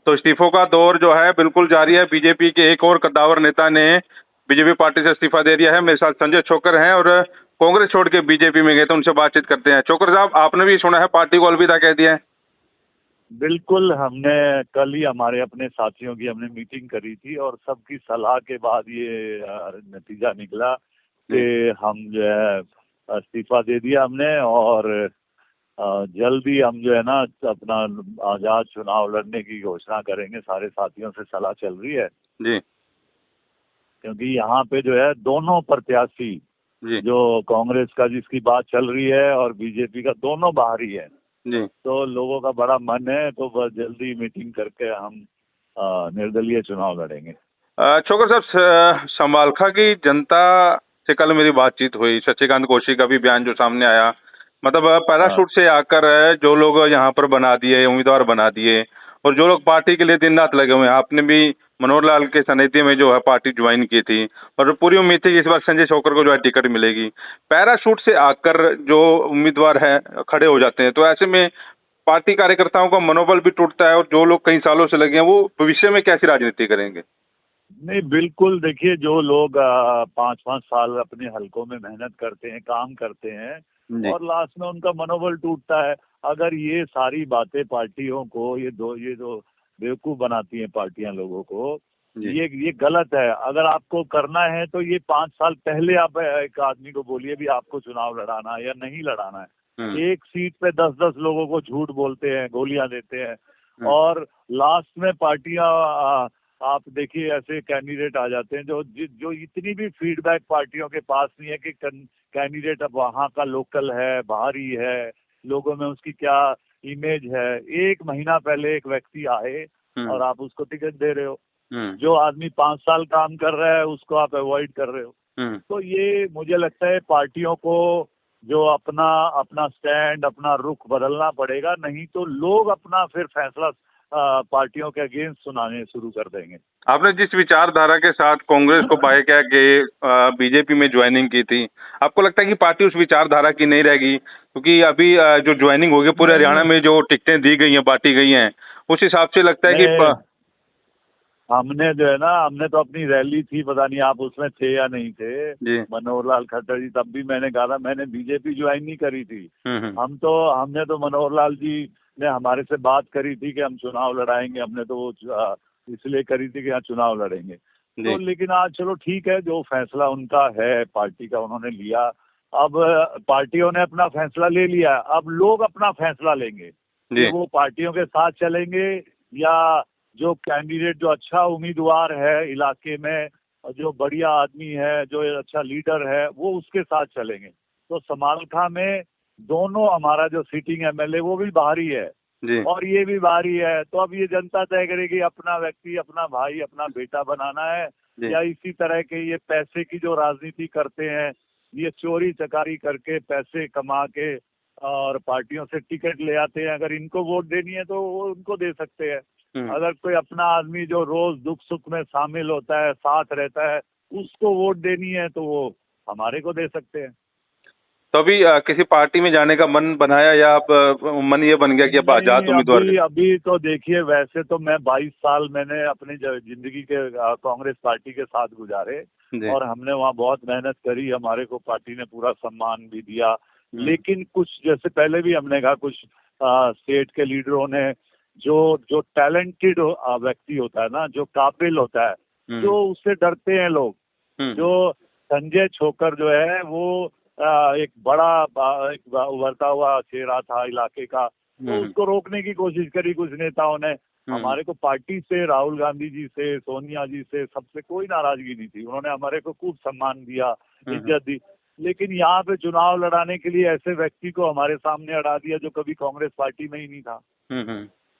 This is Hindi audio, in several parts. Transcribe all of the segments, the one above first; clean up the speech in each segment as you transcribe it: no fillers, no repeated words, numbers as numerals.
तो इस्तीफों का दौर जो है बिल्कुल जारी है। बीजेपी के एक और कद्दावर नेता ने बीजेपी पार्टी से इस्तीफा दे दिया है। मेरे साथ संजय छोकर हैं और कांग्रेस छोड़ के बीजेपी में गए, तो उनसे बातचीत करते हैं। छोकर साहब, आपने भी सुना है पार्टी को अलविदा कह दिया है? बिल्कुल, हमने कल ही हमारे अपने साथियों की हमने मीटिंग करी थी और सबकी सलाह के बाद ये नतीजा निकला कि हम जो है इस्तीफा दे दिया हमने और जल्दी हम जो है ना अपना आजाद चुनाव लड़ने की घोषणा करेंगे। सारे साथियों से सलाह चल रही है जी। क्योंकि यहाँ पे जो है दोनों प्रत्याशी जी। जो कांग्रेस का जिसकी बात चल रही है और बीजेपी का, दोनों बाहरी है जी। तो लोगों का बड़ा मन है, तो बस जल्दी मीटिंग करके हम निर्दलीय चुनाव लड़ेंगे। छोकर साहब, समालखा की जनता से कल मेरी बातचीत हुई। शशिकांत कौशिक का भी बयान जो सामने आया, मतलब पैराशूट से आकर जो लोग यहाँ पर बना दिए, उम्मीदवार बना दिए, और जो लोग पार्टी के लिए दिन रात लगे हुए हैं। आपने भी मनोहर लाल के सनेती में जो है पार्टी ज्वाइन की थी और पूरी उम्मीद थी कि इस बार संजय छोकर को जो है टिकट मिलेगी। पैराशूट से आकर जो उम्मीदवार है खड़े हो जाते हैं, तो ऐसे में पार्टी कार्यकर्ताओं का मनोबल भी टूटता है और जो लोग कई सालों से लगे हैं वो भविष्य में कैसी राजनीति करेंगे? नहीं, बिल्कुल, देखिए जो लोग 5-5 साल अपने हलकों में मेहनत करते हैं, काम करते हैं और लास्ट में उनका मनोबल टूटता है। अगर ये सारी बातें पार्टियों को ये जो बेवकूफ बनाती हैं पार्टियां लोगों को, ये गलत है। अगर आपको करना है तो ये 5 साल पहले आप एक आदमी को बोलिए भी आपको चुनाव लड़ाना है या नहीं लड़ाना है। एक सीट पे 10-10 लोगों को झूठ बोलते हैं, गोलियां देते हैं और लास्ट में पार्टियां आप देखिए ऐसे कैंडिडेट आ जाते हैं जो इतनी भी फीडबैक पार्टियों के पास नहीं है कि कैंडिडेट अब वहाँ का लोकल है, बाहरी है, लोगों में उसकी क्या इमेज है। 1 महीना पहले एक व्यक्ति आए और आप उसको टिकट दे रहे हो। जो आदमी 5 साल काम कर रहा है उसको आप अवॉइड कर रहे हो। तो ये मुझे लगता है पार्टियों को जो अपना स्टैंड, अपना रुख बदलना पड़ेगा, नहीं तो लोग अपना फिर फैसला पार्टियों के अगेंस्ट सुनाने शुरू कर देंगे। आपने जिस विचारधारा के साथ कांग्रेस को बाय किया कि बीजेपी में ज्वाइनिंग की थी, आपको लगता है कि पार्टी उस विचारधारा की नहीं रहेगी? क्योंकि अभी जो ज्वाइनिंग होगी पूरे हरियाणा में जो टिकटें दी गई हैं, बांटी गई हैं, उस हिसाब से लगता है कि हमने जो है ना, हमने तो अपनी रैली थी, पता नहीं आप उसमें थे या नहीं थे, मनोहर लाल खट्टर जी, तब भी मैंने कहा था मैंने बीजेपी ज्वाइन नहीं करी थी। हमने तो मनोहर लाल जी ने हमारे से बात करी थी कि हम चुनाव लड़ाएंगे, हमने तो वो इसलिए करी थी कि यहाँ चुनाव लड़ेंगे। तो लेकिन आज चलो ठीक है, जो फैसला उनका है पार्टी का उन्होंने लिया। अब पार्टियों ने अपना फैसला ले लिया, अब लोग अपना फैसला लेंगे कि वो पार्टियों के साथ चलेंगे या जो कैंडिडेट जो अच्छा उम्मीदवार है इलाके में, जो बढ़िया आदमी है, जो अच्छा लीडर है, वो उसके साथ चलेंगे। तो समालखा में दोनों, हमारा जो सिटिंग एमएलए वो भी बाहरी है और ये भी बाहरी है। तो अब ये जनता तय करेगी अपना व्यक्ति, अपना भाई, अपना बेटा बनाना है या इसी तरह के ये पैसे की जो राजनीति करते हैं, ये चोरी चकारी करके पैसे कमा के और पार्टियों से टिकट ले आते हैं। अगर इनको वोट देनी है तो वो उनको दे सकते हैं। अगर कोई अपना आदमी जो रोज दुख सुख में शामिल होता है, साथ रहता है, उसको वोट देनी है तो वो हमारे को दे सकते हैं। तो अभी किसी पार्टी में जाने का मन बनाया या आप मन ये बन गया कि अब आजाद उम्मीदवार? अभी तो देखिए, वैसे तो मैं 22 साल मैंने अपनी जिंदगी के कांग्रेस पार्टी के साथ गुजारे और हमने वहाँ बहुत मेहनत करी, हमारे को पार्टी ने पूरा सम्मान भी दिया। लेकिन कुछ, जैसे पहले भी हमने कहा, कुछ स्टेट के लीडरों ने जो टैलेंटेड व्यक्ति होता है ना, जो काबिल होता है, जो उससे डरते हैं लोग। जो संजय छोकर जो है वो एक बड़ा उभरता हुआ चेहरा था इलाके का, तो उसको रोकने की कोशिश करी कुछ नेताओं ने। हमारे को पार्टी से, राहुल गांधी जी से, सोनिया जी से, सबसे कोई नाराजगी नहीं थी। उन्होंने हमारे को खूब सम्मान दिया, इज्जत दी। लेकिन यहाँ पे चुनाव लड़ाने के लिए ऐसे व्यक्ति को हमारे सामने अड़ा दिया जो कभी कांग्रेस पार्टी में ही नहीं था।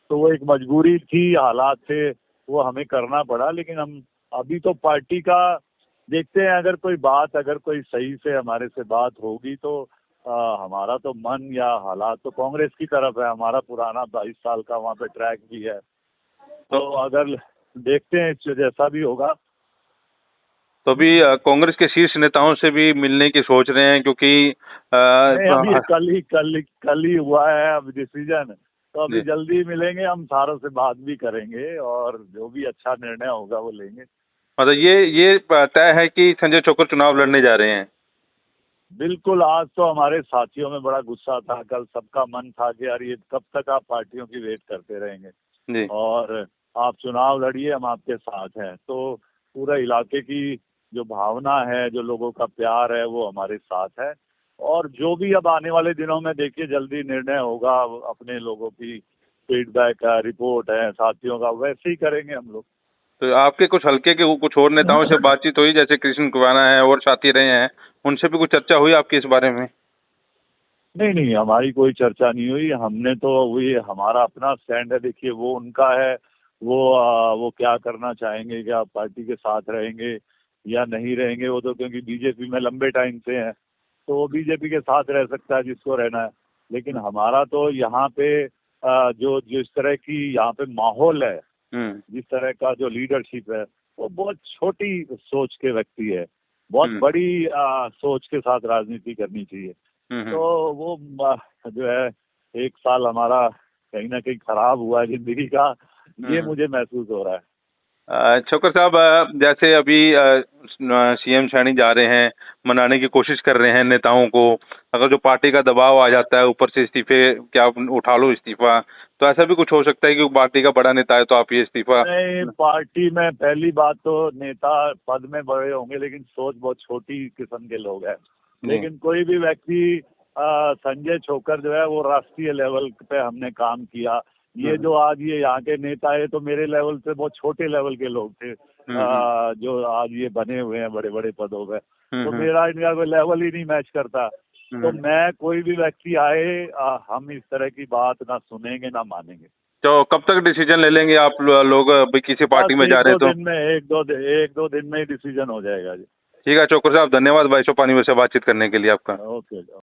तो वो एक मजबूरी थी, हालात थे, वो हमें करना पड़ा। लेकिन हम अभी तो पार्टी का देखते हैं, अगर कोई सही से हमारे से बात होगी तो हमारा तो मन या हालात तो कांग्रेस की तरफ है। हमारा पुराना 22 साल का वहाँ पे ट्रैक भी है, तो अगर देखते हैं जैसा भी होगा। तो अभी कांग्रेस के शीर्ष नेताओं से भी मिलने की सोच रहे हैं? क्योंकि अभी कल ही हुआ है अब डिसीजन तो अभी जल्दी मिलेंगे, हम सारों से बात भी करेंगे और जो भी अच्छा निर्णय होगा वो लेंगे। मतलब ये तय है कि संजय छोकर चुनाव लड़ने जा रहे हैं? बिल्कुल। आज तो हमारे साथियों में बड़ा गुस्सा था, कल सबका मन था कि यार ये कब तक आप पार्टियों की वेट करते रहेंगे जी। और आप चुनाव लड़िए, हम आपके साथ हैं। तो पूरा इलाके की जो भावना है, जो लोगों का प्यार है, वो हमारे साथ है। और जो भी अब आने वाले दिनों में देखिए जल्दी निर्णय होगा, अपने लोगों की फीडबैक है, रिपोर्ट है साथियों का, वैसे ही करेंगे हम लोग। तो आपके कुछ हल्के के कुछ और नेताओं से बातचीत हुई, जैसे कृष्ण कुवाना है और साथी रहे हैं, उनसे भी कुछ चर्चा हुई आपकी इस बारे में? नहीं नहीं, हमारी कोई चर्चा नहीं हुई। हमने तो वही, हमारा अपना स्टैंड है। देखिए वो उनका है, वो क्या करना चाहेंगे, क्या पार्टी के साथ रहेंगे या नहीं रहेंगे। वो तो क्योंकि बीजेपी में लंबे टाइम से हैं, तो वो बीजेपी के साथ रह सकता है जिसको रहना है। लेकिन हमारा तो यहाँ पे जो जिस तरह की यहाँ पे माहौल है, जिस तरह का जो लीडरशिप है, वो बहुत छोटी सोच के व्यक्ति है। बहुत बड़ी सोच के साथ राजनीति करनी चाहिए। तो वो जो है 1 साल हमारा कहीं ना कहीं खराब हुआ है जिंदगी का, ये मुझे महसूस हो रहा है। छोकर साहब, जैसे अभी सीएम सैनी जा रहे हैं, मनाने की कोशिश कर रहे हैं नेताओं को, अगर जो पार्टी का दबाव आ जाता है ऊपर से इस्तीफे, क्या उठा लो इस्तीफा, तो ऐसा भी कुछ हो सकता है कि पार्टी का बड़ा नेता है तो आप ये इस्तीफा? नहीं, पार्टी में पहली बात तो नेता पद में बड़े होंगे लेकिन सोच बहुत छोटी किस्म के लोग हैं। लेकिन कोई भी व्यक्ति, संजय छोकर जो है वो राष्ट्रीय लेवल पे हमने काम किया। ये जो आज ये यहाँ के नेता है तो मेरे लेवल से बहुत छोटे लेवल के लोग थे, जो आज ये बने हुए हैं बड़े बड़े पदों पे। तो मेरा इनका कोई लेवल ही नहीं मैच करता। तो मैं, कोई भी व्यक्ति आए, हम इस तरह की बात ना सुनेंगे ना मानेंगे। तो कब तक डिसीजन ले लेंगे आप लोग किसी पार्टी में जा रहे हैं तो? एक दो दिन में ही डिसीजन हो जाएगा जी। ठीक है छोकर साहब, धन्यवाद भाई, पानी में से बातचीत करने के लिए आपका। ओके।